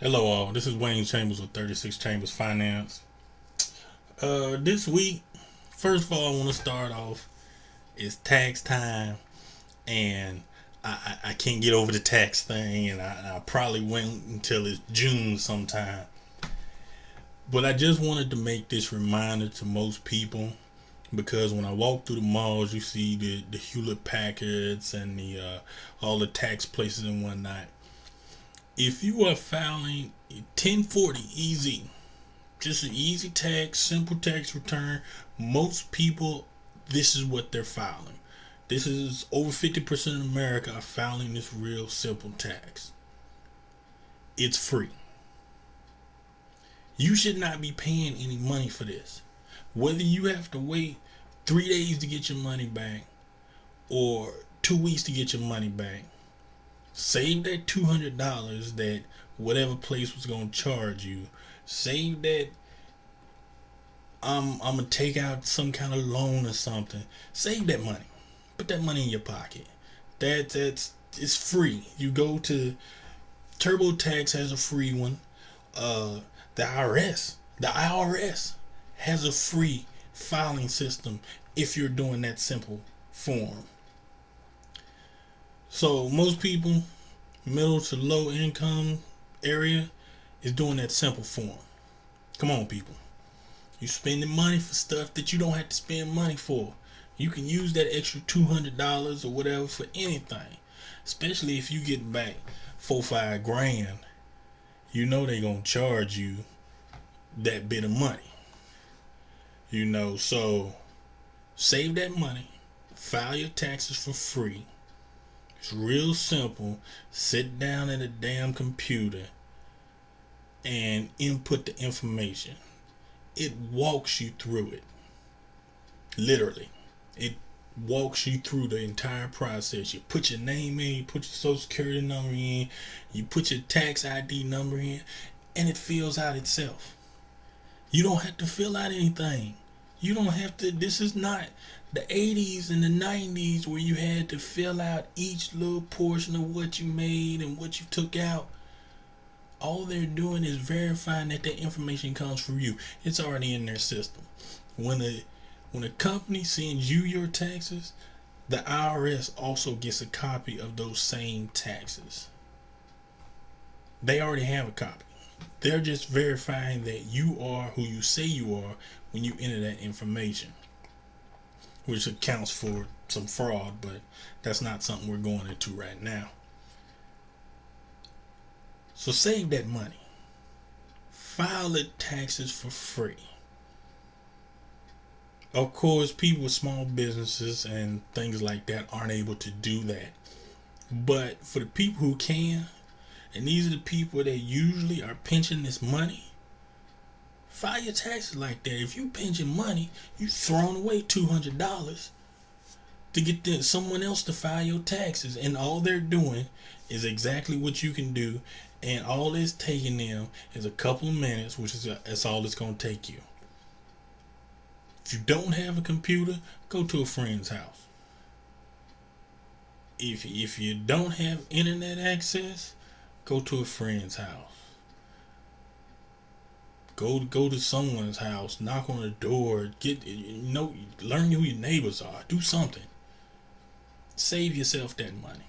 Hello all, this is Wayne Chambers with 36 Chambers Finance. This week, first of all, I want to start off, it's tax time, and I can't get over the tax thing, and I probably wait until it's June sometime. But I just wanted to make this reminder to most people, because when I walk through the malls, you see the Hewlett Packards and the all the tax places and whatnot. If you are filing 1040 easy, just an easy tax, simple tax return. Most people, this is what they're filing. This is over 50% of America are filing this real simple tax. It's free. You should not be paying any money for this. Whether you have to wait 3 days to get your money back or 2 weeks to get your money back, save that $200 that whatever place was going to charge you. Save that I'm gonna take out some kind of loan or something. Save that money. Put that money in your pocket. That's it's free. You go to TurboTax has a free one. Uh, the IRS has a free filing system if you're doing that simple form. So most people, middle to low income area, is doing that simple form. Come on, people. You spending money for stuff that you don't have to spend money for. You can use that extra $200 or whatever for anything. Especially if you get back 4-5 grand, you know they gonna charge you that bit of money. So save that money, file your taxes for free. It's real simple. Sit down at a damn computer and input the information. It walks you through it. Literally. It walks you through the entire process. You put your name in, you put your social security number in, you put your tax ID number in, and it fills out itself. You don't have to fill out anything. You don't have to, this is not the 80s and the 90s where you had to fill out each little portion of what you made and what you took out. All they're doing is verifying that that information comes from you. It's already in their system. When a company sends you your taxes, the IRS also gets a copy of those same taxes. They already have a copy. They're just verifying that you are who you say you are when you enter that information, which accounts for some fraud, but that's not something we're going into right now. So save that money. File the taxes for free. Of course, people with small businesses and things like that aren't able to do that. But for the people who can, and these are the people that usually are pinching this money, file your taxes like that. If you pinching money, you throwing away $200 to get someone else to file your taxes, and all they're doing is exactly what you can do, and all it's taking them is a couple of minutes, which is that's all it's going to take you. If you don't have a computer, go to a friend's house. If you don't have internet access, go to a friend's house. Go to someone's house, knock on the door, learn who your neighbors are, do something. Save yourself that money.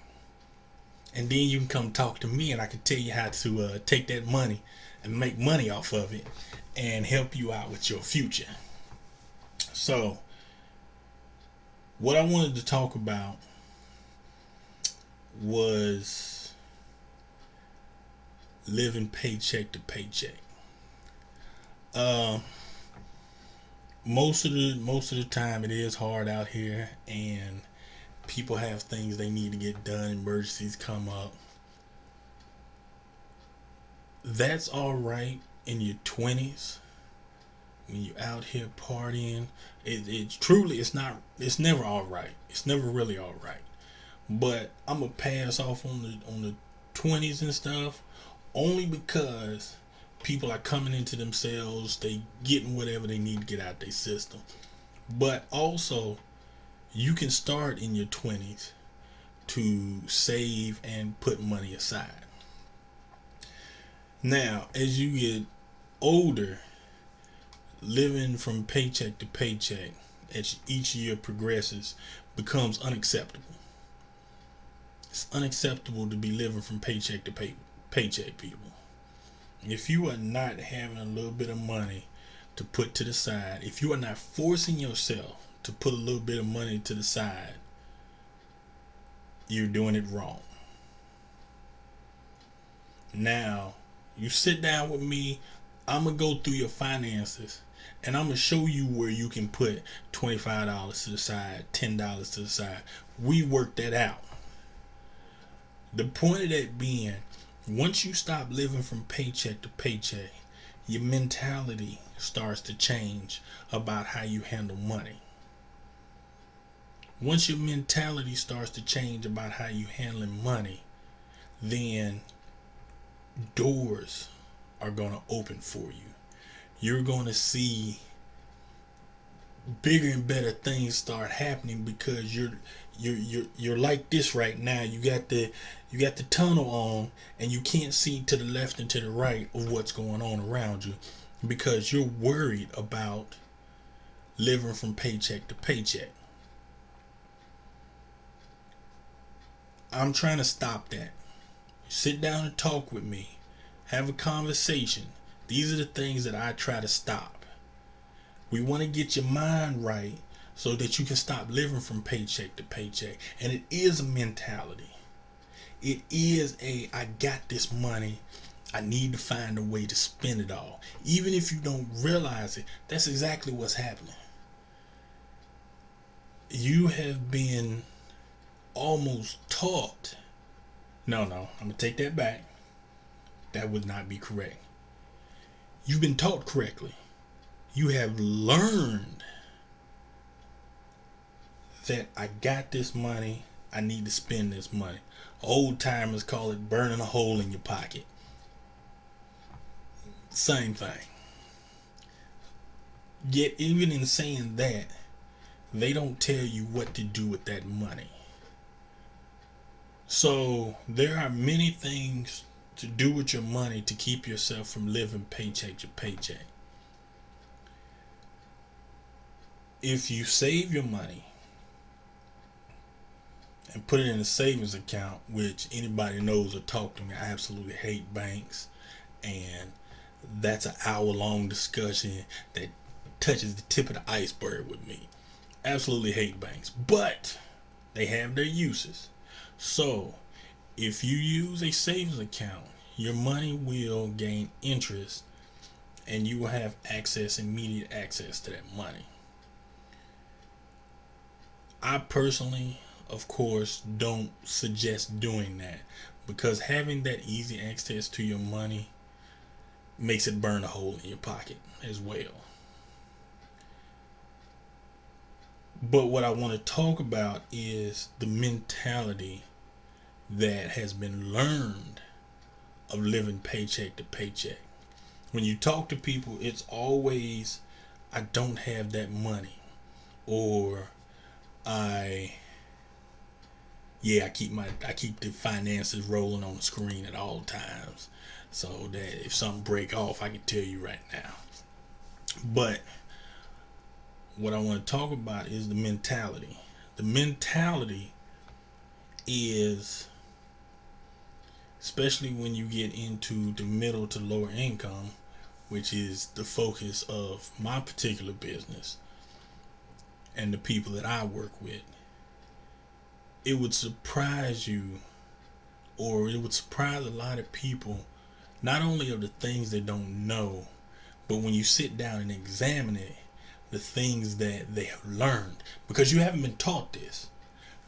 And then you can come talk to me and I can tell you how to take that money and make money off of it and help you out with your future. So, what I wanted to talk about was living paycheck to paycheck. Most of the time it is hard out here, and people have things they need to get done. Emergencies come up. That's all right in your 20s when you're out here partying. It's never all right. It's never really all right. But I'm gonna pass off on the 20s and stuff, only because people are coming into themselves. They getting whatever they need to get out their system. But also, you can start in your 20s to save and put money aside. Now, as you get older, living from paycheck to paycheck as each year progresses becomes unacceptable. It's unacceptable to be living from paycheck to paycheck, people. If you are not having a little bit of money to put to the side, if you are not forcing yourself to put a little bit of money to the side, you're doing it wrong. Now, you sit down with me, I'm going to go through your finances and I'm going to show you where you can put $25 to the side, $10 to the side. We work that out. The point of that being, once you stop living from paycheck to paycheck, your mentality starts to change about how you handle money. Once your mentality starts to change about how you handling money, then doors are going to open for you. You're going to see bigger and better things start happening because you're like this right now. You got the tunnel on and you can't see to the left and to the right of what's going on around you because you're worried about living from paycheck to paycheck. I'm trying to stop that. Sit down and talk with me. Have a conversation. These are the things that I try to stop. We want to get your mind right so that you can stop living from paycheck to paycheck. And it is a mentality. It is I got this money. I need to find a way to spend it all. Even if you don't realize it, that's exactly what's happening. You have been almost taught. No, I'm going to take that back. That would not be correct. You've been taught correctly. You have learned that I got this money, I need to spend this money. Old timers call it burning a hole in your pocket. Same thing. Yet even in saying that, they don't tell you what to do with that money. So there are many things to do with your money to keep yourself from living paycheck to paycheck. If you save your money and put it in a savings account, which anybody knows or talk to me, I absolutely hate banks, and that's an hour-long discussion that touches the tip of the iceberg with me. Absolutely hate banks, but they have their uses. So if you use a savings account, your money will gain interest and you will have immediate access to that money. I personally, of course, don't suggest doing that because having that easy access to your money makes it burn a hole in your pocket as well. But what I want to talk about is the mentality that has been learned of living paycheck to paycheck. When you talk to people, it's always, I don't have that money, or I keep the finances rolling on the screen at all times, so that if something break off, I can tell you right now. But what I want to talk about is the mentality. The mentality is, especially when you get into the middle to lower income, which is the focus of my particular business and the people that I work with, it would surprise you, or it would surprise a lot of people, not only of the things they don't know, but when you sit down and examine it, the things that they have learned, because you haven't been taught this.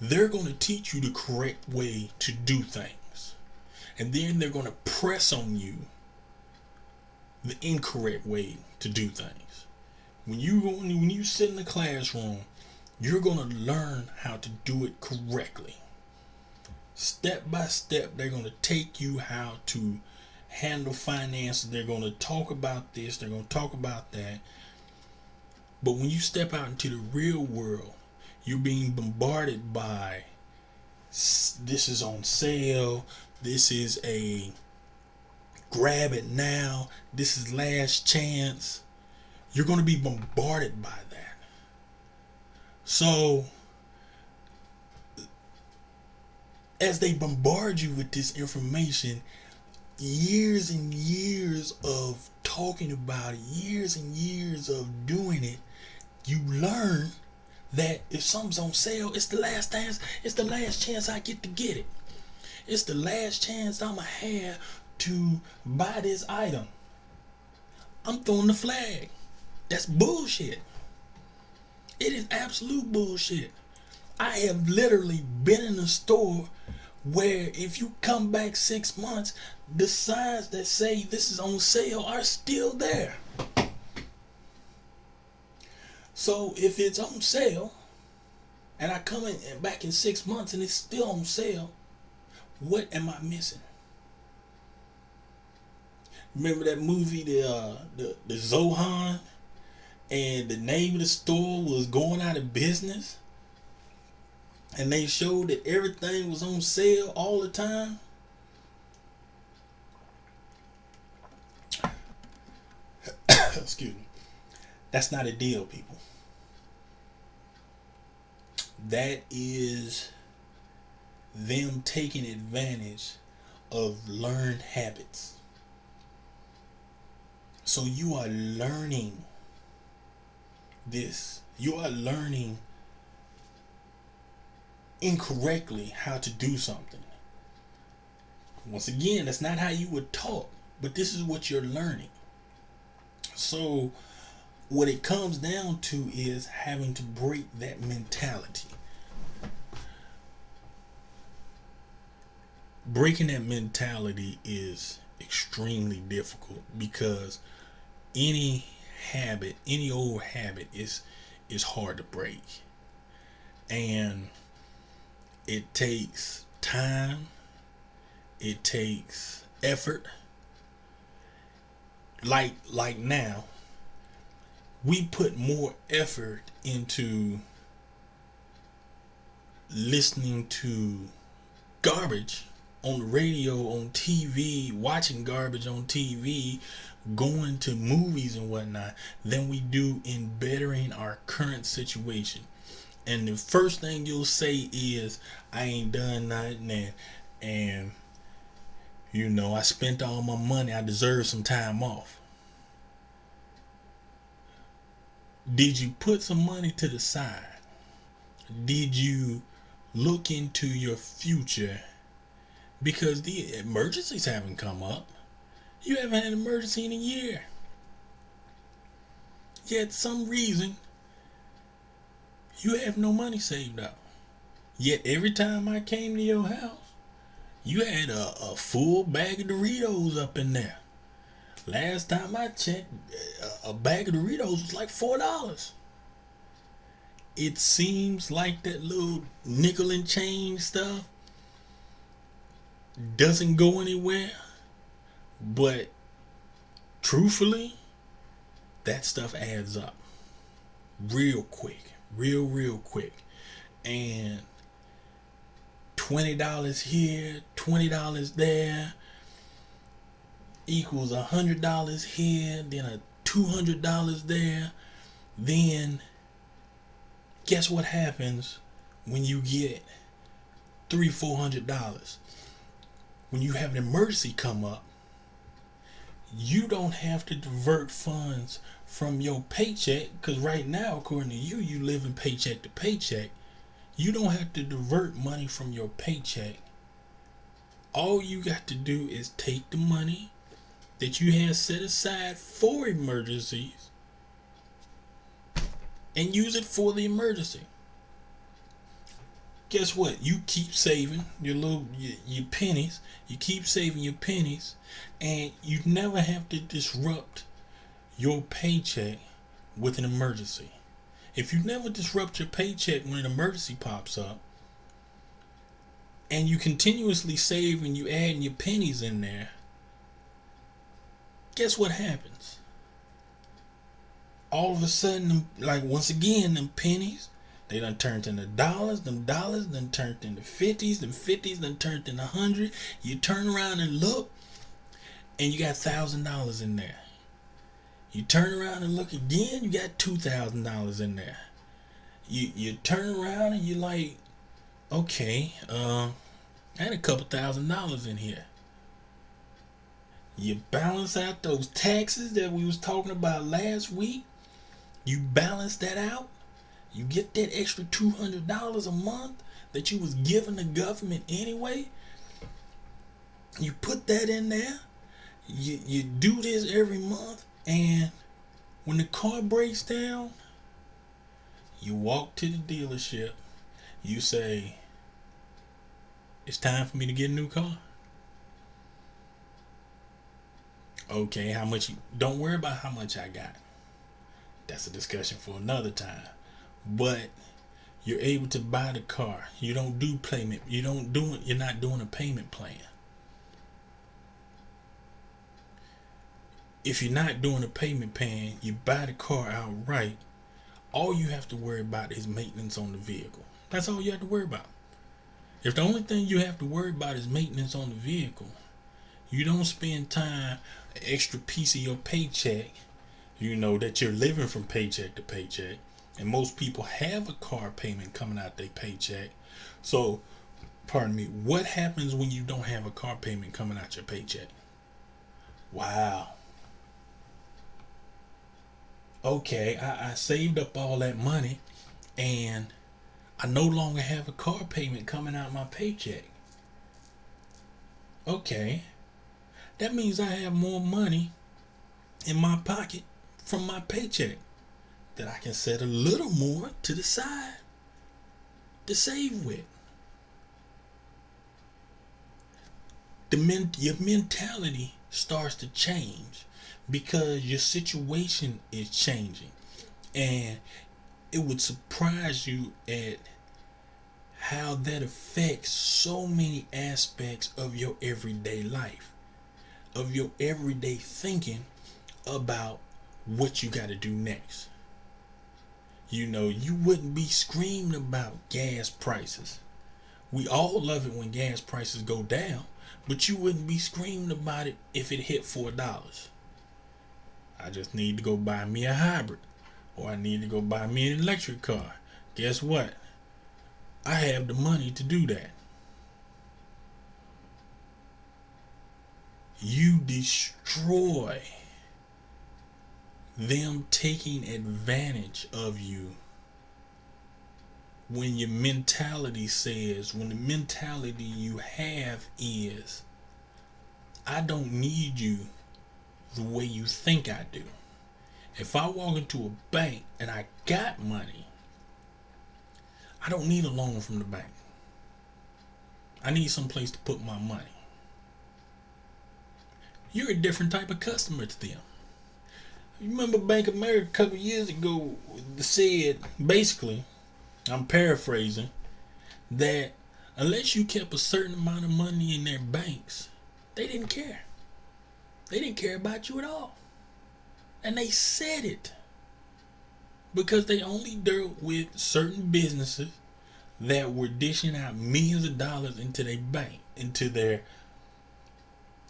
They're going to teach you the correct way to do things, and then they're going to press on you the incorrect way to do things. When you sit in the classroom, you're going to learn how to do it correctly. Step by step, they're going to take you how to handle finances. They're going to talk about this, they're going to talk about that. But when you step out into the real world, you're being bombarded by, this is on sale, this is a grab it now, this is last chance. You're going to be bombarded by that. So as they bombard you with this information, years and years of talking about it, years and years of doing it, you learn that if something's on sale, it's the last chance I get to get it. It's the last chance I'ma have to buy this item. I'm throwing the flag. That's bullshit. It is absolute bullshit. I have literally been in a store where if you come back 6 months, the signs that say this is on sale are still there. So if it's on sale and I come in back in 6 months and it's still on sale, what am I missing? Remember that movie, the Zohan, and the name of the store was going out of business? And they showed that everything was on sale all the time. Excuse me. That's not a deal, people. That is them taking advantage of learned habits. So you are learning this. You are learning incorrectly how to do something. Once again, that's not how you were taught, but this is what you're learning. So what it comes down to is having to break that mentality. Breaking that mentality is extremely difficult because any habit, any old habit is hard to break. And it takes time, it takes effort. Like now, we put more effort into listening to garbage on the radio, on TV, watching garbage on TV, going to movies and whatnot, than we do in bettering our current situation. And the first thing you'll say is, I ain't done nothing, and you know, I spent all my money, I deserve some time off. Did you put some money to the side? Did you look into your future? Because the emergencies haven't come up. You haven't had an emergency in a year. Yet some reason you have no money saved up. Yet every time I came to your house, you had a full bag of Doritos up in there. Last time I checked, a bag of Doritos was like $4. It seems like that little nickel and change stuff doesn't go anywhere, but truthfully, that stuff adds up real quick, real quick. And $20 here, $20 there equals $100 here, then a $200 there. Then guess what happens when you get $300-$400? When you have an emergency come up, you don't have to divert funds from your paycheck, because right now, according to you, you live in paycheck to paycheck. You don't have to divert money from your paycheck. All you got to do is take the money that you had set aside for emergencies and use it for the emergency. Guess what? You keep saving your pennies. You keep saving your pennies, and you never have to disrupt your paycheck with an emergency. If you never disrupt your paycheck when an emergency pops up, and you continuously save and you add your pennies in there, guess what happens? All of a sudden, like once again, them pennies, they done turned into dollars, them dollars done turned into 50s, them 50s done turned into 100. You turn around and look, and you got $1,000 in there. You turn around and look again, you got $2,000 in there. You turn around and you're like, okay, I had a couple $1,000s in here. You balance out those taxes that we was talking about last week. You balance that out. You get that extra $200 a month that you was giving the government anyway. You put that in there. You do this every month, and when the car breaks down, you walk to the dealership. You say, it's time for me to get a new car. Okay, how much? Don't worry about how much I got. That's a discussion for another time. But you're able to buy the car. You don't do payment. You're not doing a payment plan. If you're not doing a payment plan, you buy the car outright. All you have to worry about is maintenance on the vehicle. That's all you have to worry about. If the only thing you have to worry about is maintenance on the vehicle, you don't spend time, an extra piece of your paycheck, that you're living from paycheck to paycheck. And most people have a car payment coming out their paycheck. So, pardon me, what happens when you don't have a car payment coming out your paycheck? Wow. Okay, I saved up all that money and I no longer have a car payment coming out my paycheck. Okay, that means I have more money in my pocket from my paycheck that I can set a little more to the side to save with. Your mentality starts to change because your situation is changing, and it would surprise you at how that affects so many aspects of your everyday life, of your everyday thinking about what you got to do next. You wouldn't be screaming about gas prices. We all love it when gas prices go down, but you wouldn't be screaming about it if it hit $4. I just need to go buy me a hybrid, or I need to go buy me an electric car. Guess what? I have the money to do that. You destroy them taking advantage of you when the mentality you have is, I don't need you the way you think I do. If I walk into a bank and I got money, I don't need a loan from the bank. I need some place to put my money. You're a different type of customer to them. You remember Bank of America a couple years ago said, basically, I'm paraphrasing, that unless you kept a certain amount of money in their banks, they didn't care. They didn't care about you at all. And they said it because they only dealt with certain businesses that were dishing out millions of dollars into their bank, into their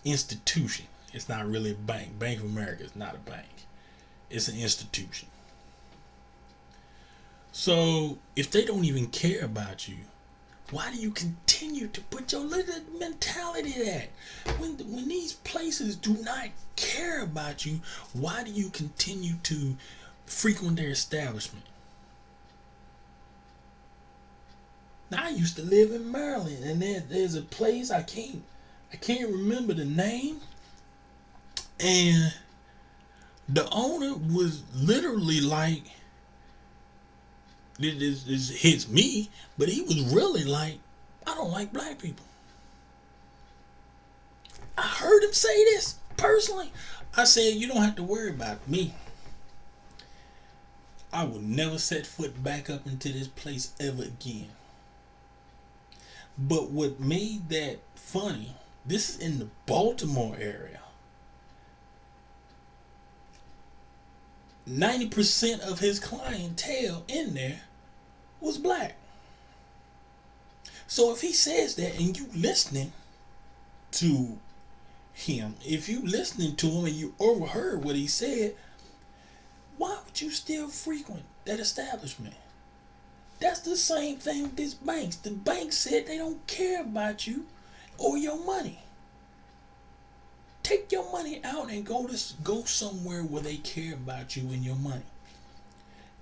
institution. It's not really a bank. Bank of America is not a bank. It's an institution. So if they don't even care about you, why do you continue to put your little mentality that when these places do not care about you, why do you continue to frequent their establishment? Now, I used to live in Maryland, and there's a place I can't remember the name, and the owner was literally like, this hits me, but he was really like, I don't like black people. I heard him say this personally. I said, you don't have to worry about me. I will never set foot back up into this place ever again. But what made that funny, this is in the Baltimore area. 90% of his clientele in there was black. So if he says that and you listening to him, if you listening to him and you overheard what he said, why would you still frequent that establishment? That's the same thing with these banks. The bank said they don't care about you or your money. Take your money out and go somewhere where they care about you and your money.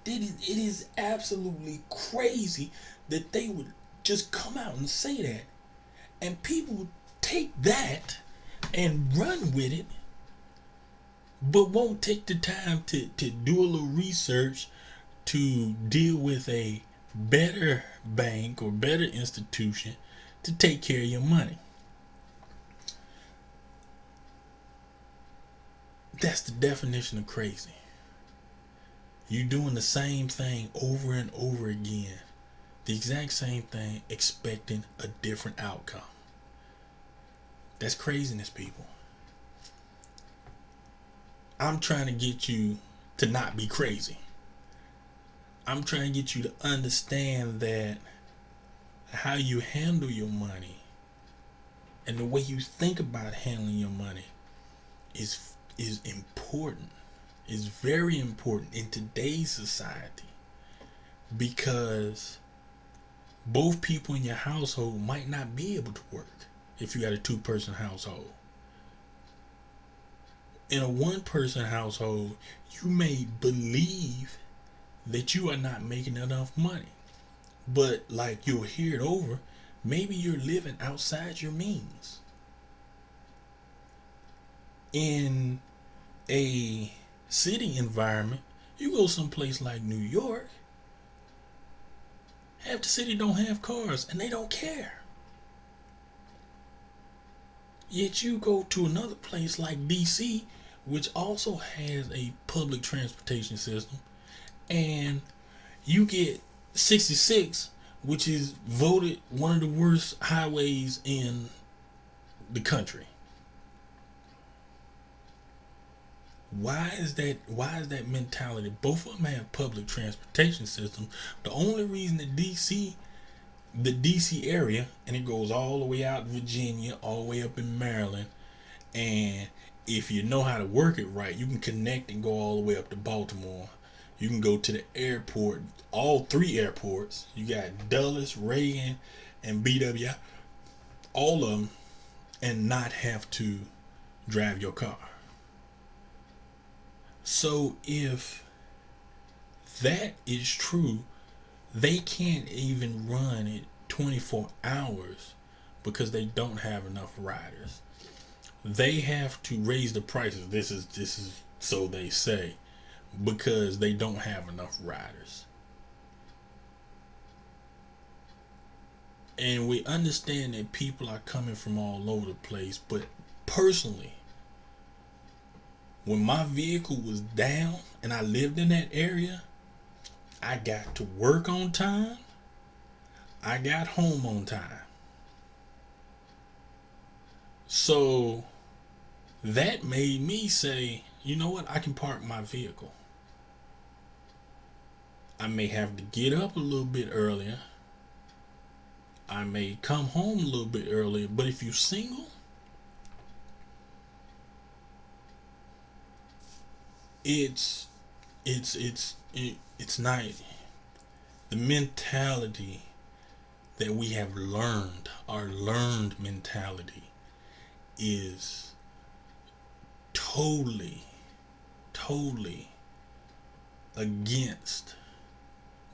It is absolutely crazy that they would just come out and say that, and people would take that and run with it, but won't take the time to do a little research to deal with a better bank or better institution to take care of your money. That's the definition of crazy. You doing the same thing over and over again, the exact same thing, expecting a different outcome. That's craziness, people. I'm trying to get you to not be crazy. I'm trying to get you to understand that how you handle your money and the way you think about handling your money is important. Is very important in today's society, because both people in your household might not be able to work if you got a 2-person household. In a 1-person household, you may believe that you are not making enough money, but like you'll hear it over, maybe you're living outside your means. In a city environment, you go someplace like New York, half the city don't have cars and they don't care. Yet you go to another place like DC, which also has a public transportation system, and you get 66, which is voted one of the worst highways in the country. Why is that mentality? Both of them have public transportation systems. The only reason the DC area, and it goes all the way out in Virginia, all the way up in Maryland, and if you know how to work it right, you can connect and go all the way up to Baltimore. You can go to the airport, all 3 airports. You got Dulles, Reagan, and BWI, all of them, and not have to drive your car. So if that is true, they can't even run it 24 hours because they don't have enough riders. They have to raise the prices. This is so they say, because they don't have enough riders. And we understand that people are coming from all over the place, but personally, when my vehicle was down and I lived in that area, I got to work on time. I got home on time. So that made me say, you know what? I can park my vehicle. I may have to get up a little bit earlier. I may come home a little bit earlier, but if you're single, it's not the mentality that we have learned. Our learned mentality is totally against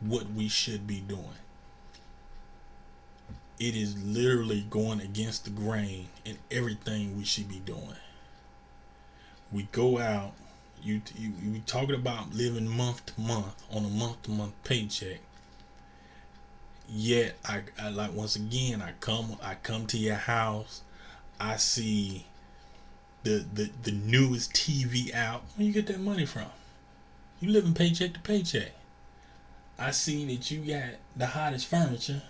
what we should be doing. It is literally going against the grain in everything we should be doing. We go out. You talking about living month to month on a month to month paycheck. Yet I like, once again, I come to your house. I see the newest TV out. Where you get that money from? You living paycheck to paycheck. I see that you got the hottest furniture.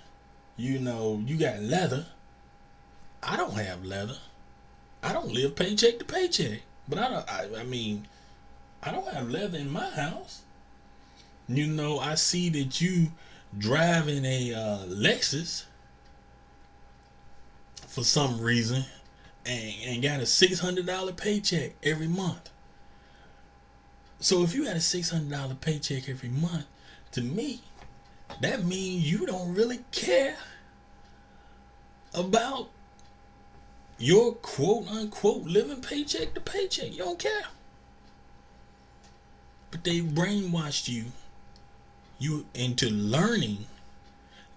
You know, you got leather. I don't have leather. I don't live paycheck to paycheck. But I mean, I don't have leather in my house. You know, I see that you driving a Lexus for some reason, and got a $600 paycheck every month. So if you had a $600 paycheck every month, to me, that means you don't really care about your quote unquote living paycheck to paycheck. You don't care. But they brainwashed you into learning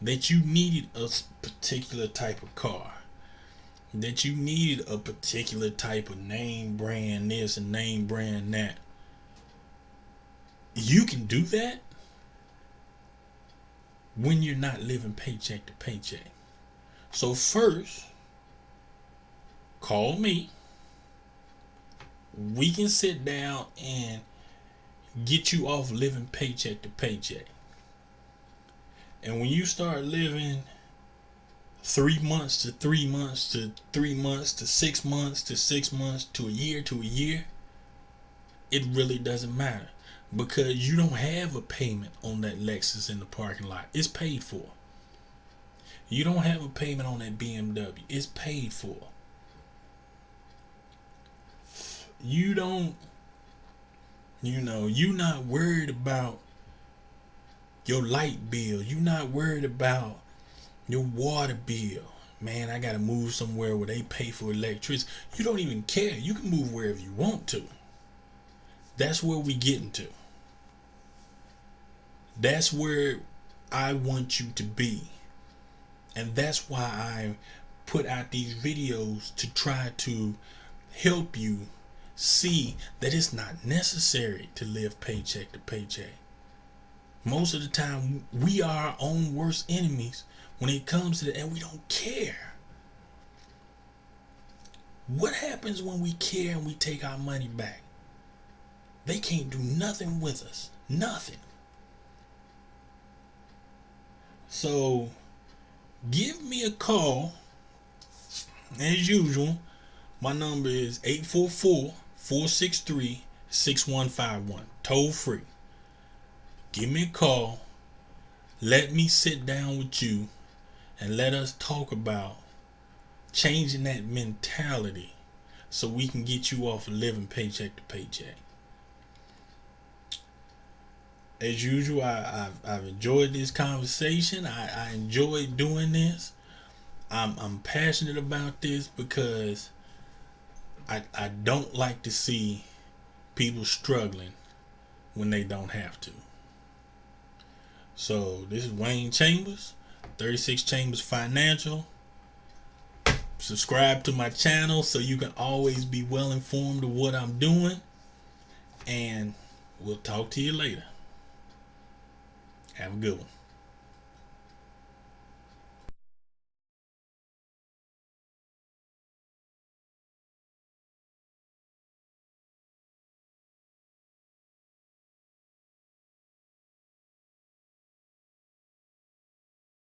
that you needed a particular type of car, that you needed a particular type of name brand this and name brand that. You can do that when you're not living paycheck to paycheck. So first, call me. We can sit down and get you off living paycheck to paycheck. And when you start living 3 months to 3 months to 3 months to 6 months to 6 months to a year, it really doesn't matter, because you don't have a payment on that Lexus in the parking lot. It's paid for. You don't have a payment on that BMW. It's paid for. You don't, you're not worried about your light bill. You're not worried about your water bill. Man, I gotta move somewhere where they pay for electricity. You don't even care. You can move wherever you want to. That's where we getting to. That's where I want you to be. And that's why I put out these videos, to try to help you see that it's not necessary to live paycheck to paycheck. Most of the time, we are our own worst enemies when it comes to that, and we don't care. What happens when we care and we take our money back? They can't do nothing with us. Nothing. So, give me a call. As usual, my number is 844-463-6151. Toll free. Give me a call. Let me sit down with you and let us talk about changing that mentality so we can get you off of living paycheck to paycheck. As usual, I've enjoyed this conversation. I enjoy doing this. I'm passionate about this because I don't like to see people struggling when they don't have to. So this is Wayne Chambers, 36 Chambers Financial. Subscribe to my channel so you can always be well informed of what I'm doing. And we'll talk to you later. Have a good one.